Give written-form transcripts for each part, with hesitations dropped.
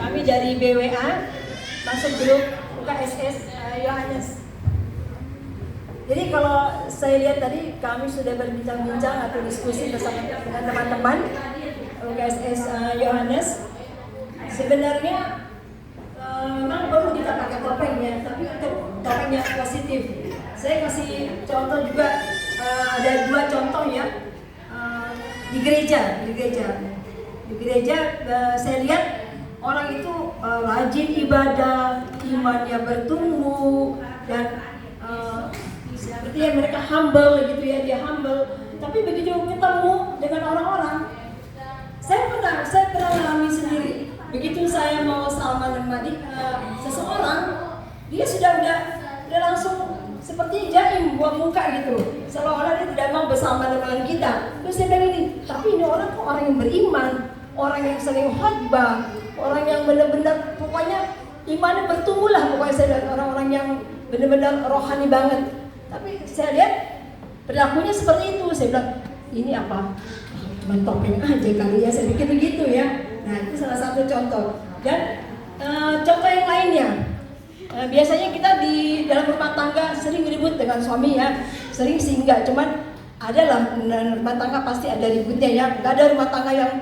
Kami dari BWA masuk grup UKSS Yohanes. Jadi kalau saya lihat tadi kami sudah berbincang-bincang atau diskusi bersama dengan teman-teman UKSS Yohanes. Sebenarnya memang perlu kita pakai topeng ya, tapi untuk topeng yang positif. Saya kasih contoh juga, ada 2 contoh ya. Di gereja saya lihat orang itu rajin ibadah, imannya bertumbuh, dan seperti yang mereka humble gitu ya, dia humble. Tapi begitu ketemu dengan orang-orang, saya pernah mengalami sendiri. Begitu saya mau salaman dengan seseorang, dia udah langsung seperti jaim buat muka gitu, seolah-olah dia tidak mau bersama dengan kita. Terus saya bilang ini, tapi ini orang kok orang yang beriman, orang yang sering khotbah, orang yang benar-benar pokoknya imannya bertumbuh lah, pokoknya saya lihat orang-orang yang benar-benar rohani banget. Tapi saya lihat perilakunya seperti itu. Saya bilang, ini apa? Cuma topeng aja kali ya, saya pikir begitu ya. Nah, itu salah satu contoh. Dan contoh yang lainnya, biasanya kita di dalam rumah tangga sering ribut dengan suami ya, sering sih enggak, cuman adalah rumah tangga pasti ada ributnya ya. Enggak ada rumah tangga yang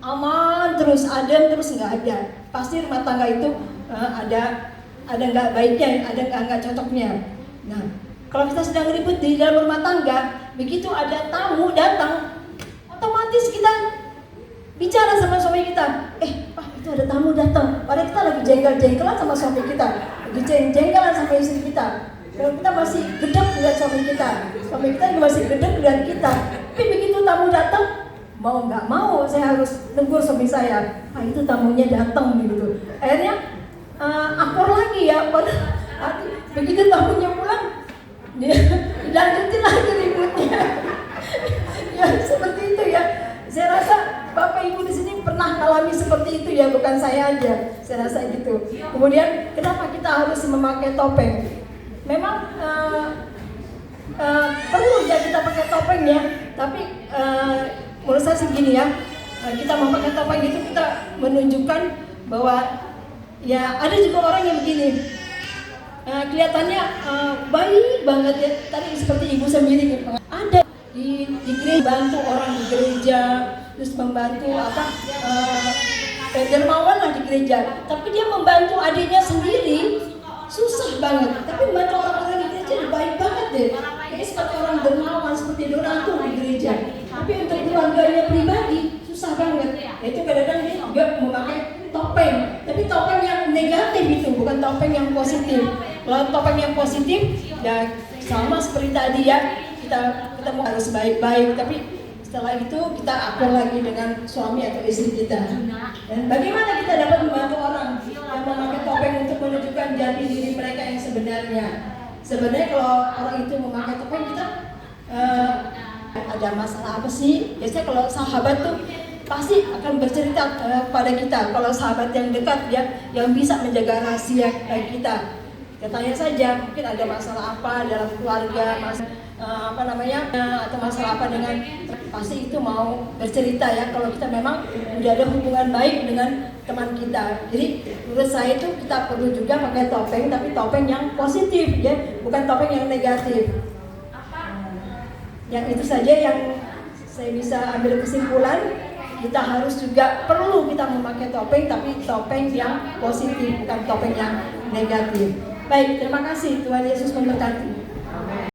aman terus, adem terus, enggak ada. Pasti rumah tangga itu ada enggak baiknya, ada enggak cocoknya. Nah, kalau kita sedang ribut di dalam rumah tangga, begitu ada tamu datang, otomatis kita bicara sama suami kita, Pak, itu ada tamu datang. Padahal kita lagi jengkel-jengkelan sama suami kita, lagi jengkelan sama istri kita. Kalau kita masih gedek lihat suami kita juga masih gedek lihat kita. Tapi begitu tamu datang, mau nggak mau saya harus tegur suami saya. Itu tamunya datang gitu. Akhirnya akur lagi ya. Begitu tamunya pulang, dia lanjutin lagi ributnya. Ya seperti itu ya. Saya rasa Bapak Ibu di sini pernah alami seperti itu ya, bukan saya aja. Saya rasa gitu. Kemudian kenapa kita harus memakai topeng? Memang perlu ya kita pakai topeng ya. Tapi menurut saya segini ya, kita memakai topeng itu kita menunjukkan bahwa ya ada juga orang yang begini. Kelihatannya baik banget ya. Tadi seperti ibu sendiri ada di gereja, bantu orang di gereja, terus membantu dermawan lah di gereja. Tapi dia membantu adiknya sendiri susah banget. Tapi membantu orang-orang di gereja baik banget deh. Kayak seperti orang dermawan, seperti donatur di gereja. Tapi untuk keluarganya pribadi susah banget. Itu kadang-kadang dia juga memakai topeng. Tapi topeng yang negatif itu, bukan topeng yang positif. Kalau topeng yang positif, ya sama seperti tadi ya. Kita mau harus baik-baik, tapi setelah itu kita akur lagi dengan suami atau istri kita. Dan bagaimana kita dapat membantu orang yang memakai topeng untuk menunjukkan jati diri mereka yang sebenarnya. Sebenarnya kalau orang itu memakai topeng, kita ada masalah apa sih? Biasanya kalau sahabat tuh pasti akan bercerita pada kita. Kalau sahabat yang dekat ya, yang bisa menjaga rahasia kita. Katanya saja, mungkin ada masalah apa dalam keluarga, atau masalah apa dengan, pasti itu mau bercerita ya. Kalau kita memang udah ada hubungan baik dengan teman kita. Jadi menurut saya itu kita perlu juga pakai topeng, tapi topeng yang positif ya, bukan topeng yang negatif. Yang itu saja yang saya bisa ambil kesimpulan. Kita harus juga perlu kita memakai topeng, tapi topeng yang positif, bukan topeng yang negatif. Baik, terima kasih. Tuhan Yesus memberkati.